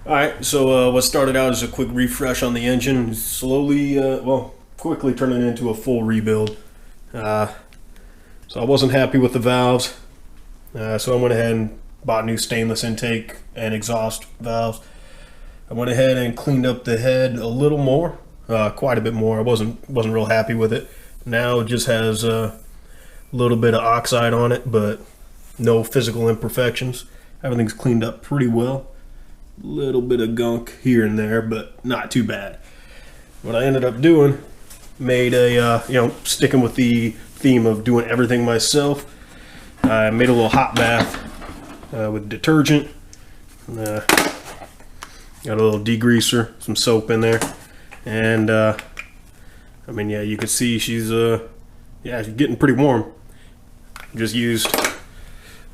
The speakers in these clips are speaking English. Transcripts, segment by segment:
Alright, so what started out as a quick refresh on the engine, slowly, quickly turned it into a full rebuild. So I wasn't happy with the valves, so I went ahead and bought new stainless intake and exhaust valves. I went ahead and cleaned up the head a little more, quite a bit more. I wasn't real happy with it. Now it just has a little bit of oxide on it, but no physical imperfections. Everything's cleaned up pretty well. Little bit of gunk here and there, but not too bad. What I ended up doing, made a sticking with the theme of doing everything myself, I made a little hot bath with detergent. Got a little degreaser, some soap in there, and you can see she's getting pretty warm. Just used a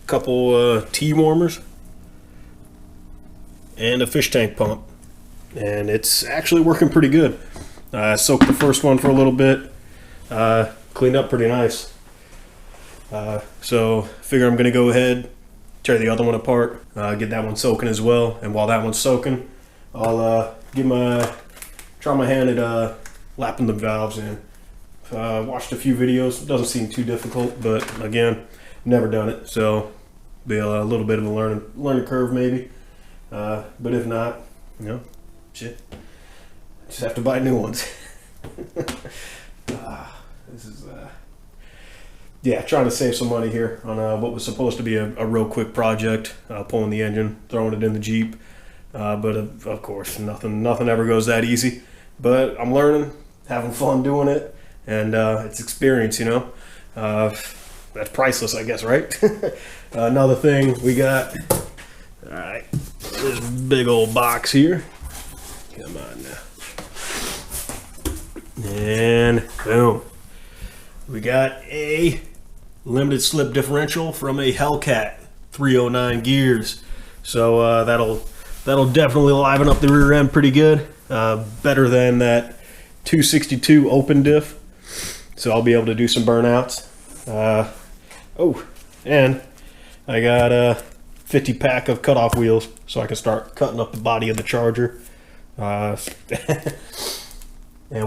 couple tea warmers and a fish tank pump, and it's actually working pretty good. I soaked the first one for a little bit, cleaned up pretty nice. So figure I'm gonna go ahead, tear the other one apart, get that one soaking as well, and while that one's soaking, I'll try my hand at lapping the valves in. Watched a few videos. It doesn't seem too difficult, but again, never done it, so be a little bit of a learning curve maybe. But if not, shit, just have to buy new ones. This is trying to save some money here on what was supposed to be a real quick project, pulling the engine, throwing it in the Jeep, but of course nothing ever goes that easy. But I'm learning, having fun doing it, and it's experience, that's priceless, I guess, right? Another thing we got, all right, this big old box here. Come on now. And boom. We got a limited slip differential from a Hellcat 309 gears. So that'll definitely liven up the rear end pretty good. Better than that 262 open diff. So I'll be able to do some burnouts. And I got a 50 pack of cutoff wheels, so I can start cutting up the body of the Charger. And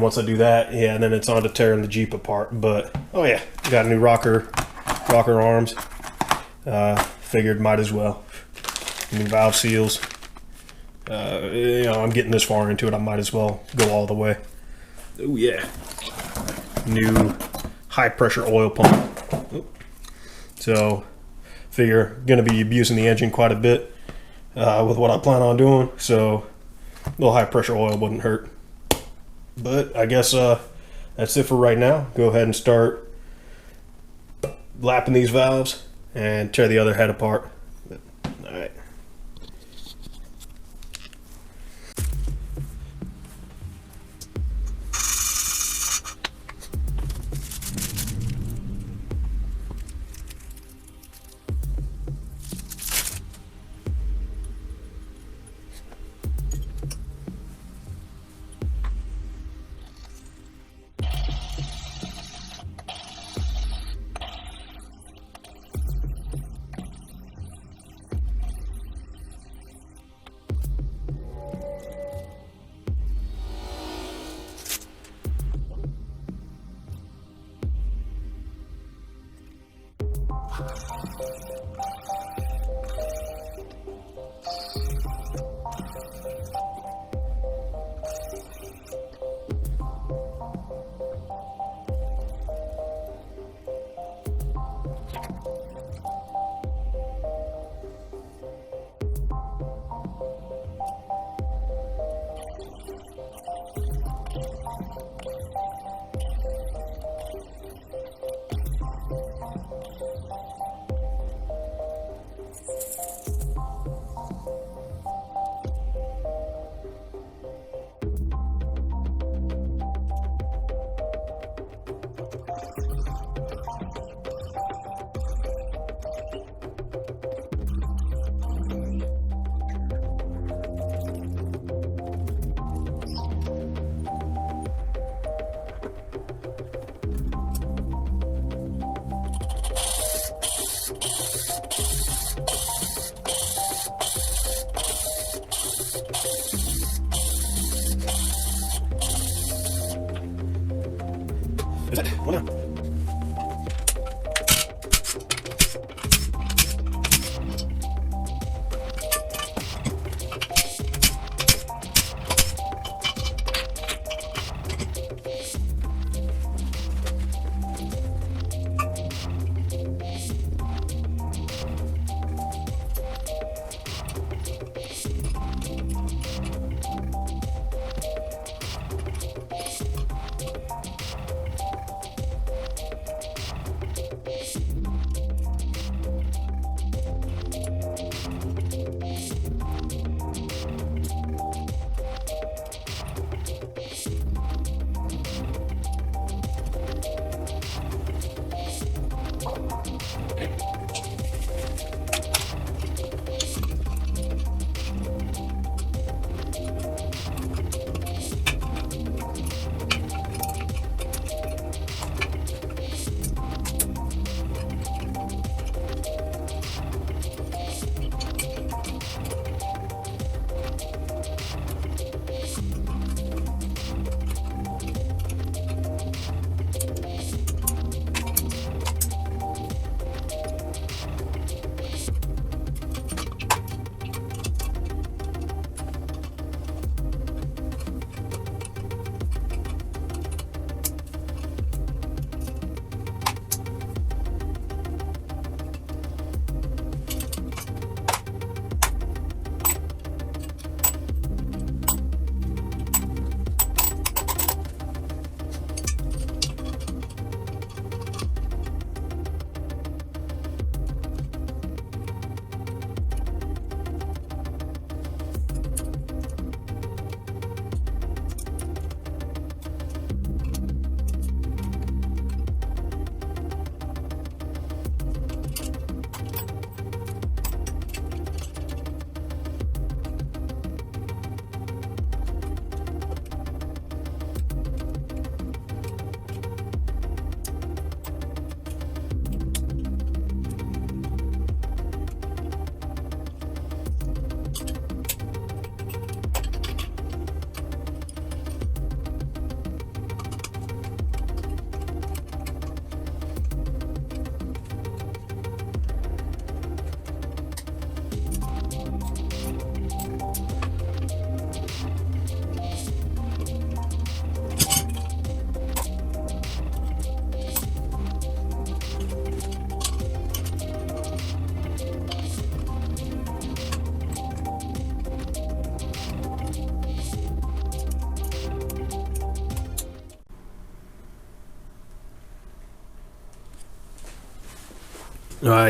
once I do that, then it's on to tearing the Jeep apart. But got a new rocker arms. Figured might as well. New valve seals. I'm getting this far into it, I might as well go all the way. Oh yeah. New high pressure oil pump. So figure gonna be abusing the engine quite a bit with what I plan on doing, so a little high pressure oil wouldn't hurt. But I guess that's it for right now. Go ahead and start lapping these valves and tear the other head apart. All right.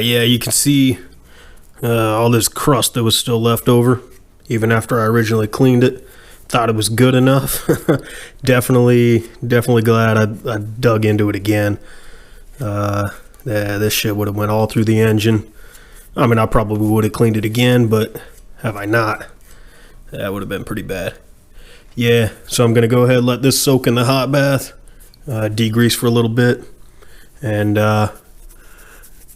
Yeah, you can see all this crust that was still left over, even after I originally cleaned it. Thought it was good enough. definitely glad I dug into it again. Yeah, this shit would have went all through the engine. I mean, I probably would have cleaned it again, but have I not, that would have been pretty bad. Yeah, so I'm going to go ahead and let this soak in the hot bath, degrease for a little bit, and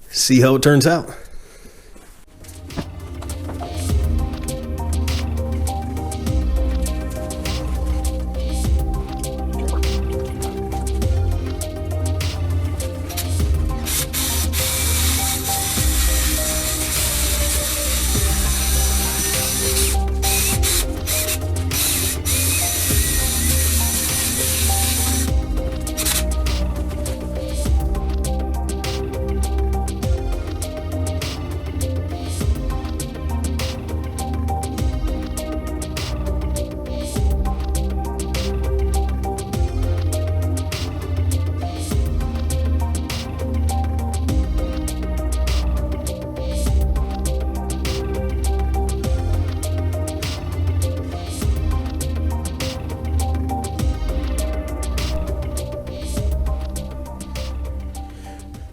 see how it turns out.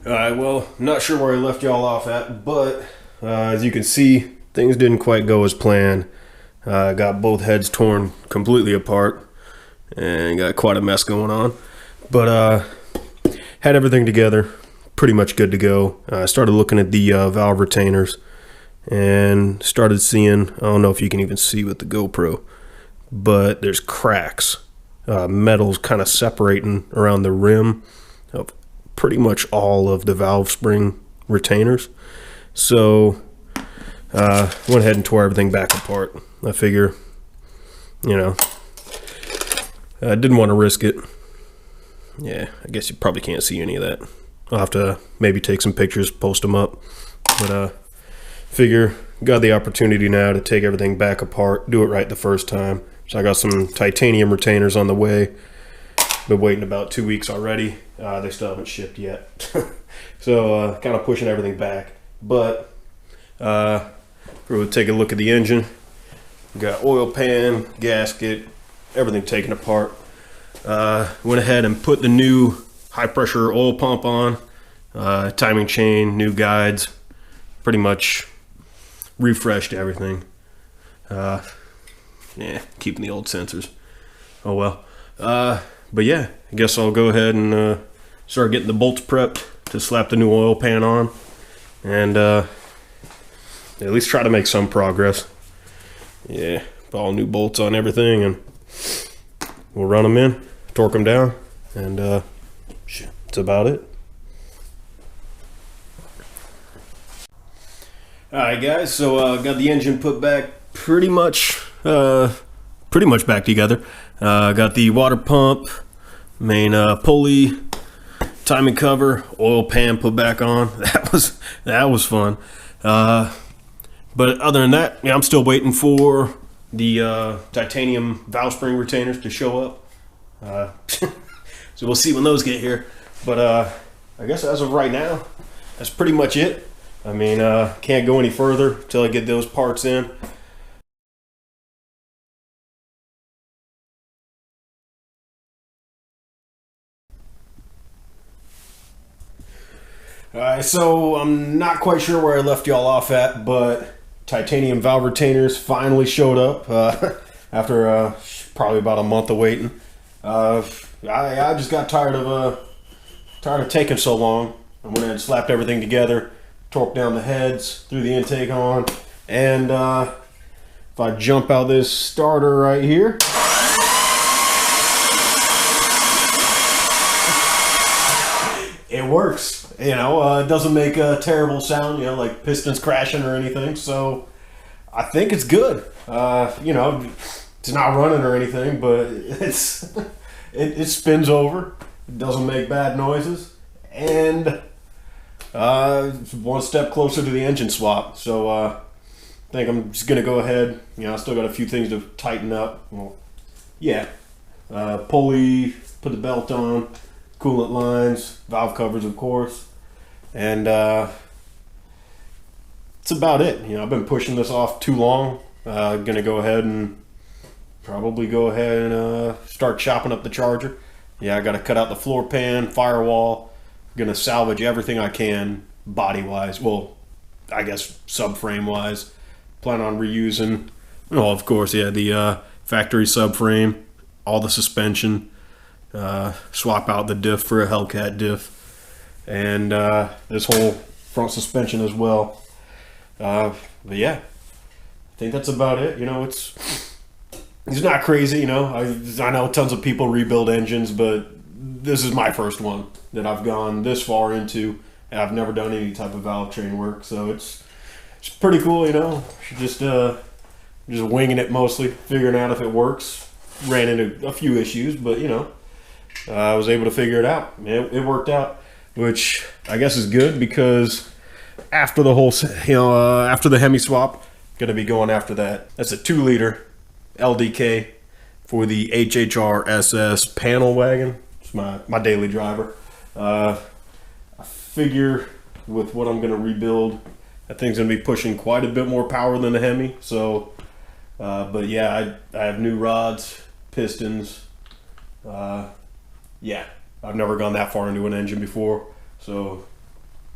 Alright, well, not sure where I left y'all off at, but as you can see, things didn't quite go as planned. Got both heads torn completely apart and got quite a mess going on. But had everything together, pretty much good to go. I started looking at the valve retainers and started seeing, I don't know if you can even see with the GoPro, but there's cracks. Metal's kind of separating around the rim up pretty much all of the valve spring retainers. So went ahead and tore everything back apart. I figure, you know, I didn't want to risk it. Yeah, I guess you probably can't see any of that. I'll have to maybe take some pictures, post them up. But figure, got the opportunity now to take everything back apart, do it right the first time. So I got some titanium retainers on the way. Been waiting about 2 weeks already. They still haven't shipped yet. So kind of pushing everything back. But we'll take a look at the engine. Got oil pan, gasket, everything taken apart. Went ahead and put the new high pressure oil pump on, timing chain, new guides, pretty much refreshed everything. Yeah, keeping the old sensors. Oh well. But yeah, I guess I'll go ahead and start getting the bolts prepped to slap the new oil pan on, and at least try to make some progress. Yeah, put all new bolts on everything, and we'll run them in, torque them down, and that's about it. Alright guys, so got the engine put back pretty much back together. Got the water pump, main pulley, timing cover, oil pan put back on. That was fun. But other than that, yeah, I'm still waiting for the titanium valve spring retainers to show up. So we'll see when those get here. But I guess as of right now, that's pretty much it. I mean, can't go any further till I get those parts in. Alright, so I'm not quite sure where I left y'all off at, but titanium valve retainers finally showed up after probably about a month of waiting. I just got tired of taking so long. I went ahead and slapped everything together, torqued down the heads, threw the intake on, and if I jump out this starter right here, it works. You know, it doesn't make a terrible sound, you know, like pistons crashing or anything. So I think it's good. You know, it's not running or anything, but it spins over. It doesn't make bad noises, and one step closer to the engine swap. So I think I'm just gonna go ahead. You know, I still got a few things to tighten up. Well, yeah, pulley, put the belt on, coolant lines, valve covers, of course, and it's about it. You know, I've been pushing this off too long. Gonna go ahead and probably start chopping up the charger. Yeah, I got to cut out the floor pan, firewall. Gonna salvage everything I can body wise. Well, I guess subframe wise. Plan on reusing. Oh, of course, yeah, the factory subframe, all the suspension. Swap out the diff for a Hellcat diff, and this whole front suspension as well. But yeah, I think that's about it. You know, it's not crazy. You know, I know tons of people rebuild engines, but this is my first one that I've gone this far into. And I've never done any type of valve train work, so it's pretty cool. You know, just winging it mostly, figuring out if it works. Ran into a few issues, but you know, I was able to figure it out. It worked out, which I guess is good, because after the whole, you know, after the HEMI swap, gonna be going after that. That's a 2-liter LDK for the HHR SS panel wagon. It's my daily driver. I figure with what I'm gonna rebuild, that thing's gonna be pushing quite a bit more power than the HEMI. So, but yeah, I have new rods, pistons. Yeah, I've never gone that far into an engine before, so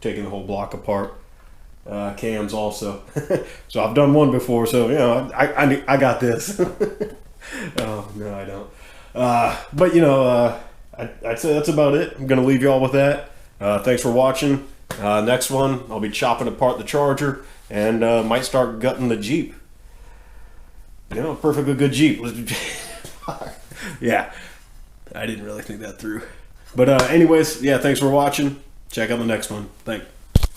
taking the whole block apart. Cams also. So I've done one before, so you know, I got this. Oh no, I don't. But you know, I'd say that's about it. I'm gonna leave you all with that. Thanks for watching. Next one, I'll be chopping apart the Charger, and might start gutting the Jeep. You know, perfectly good Jeep. Yeah, I didn't really think that through. But anyways, yeah, thanks for watching. Check out the next one. Thanks.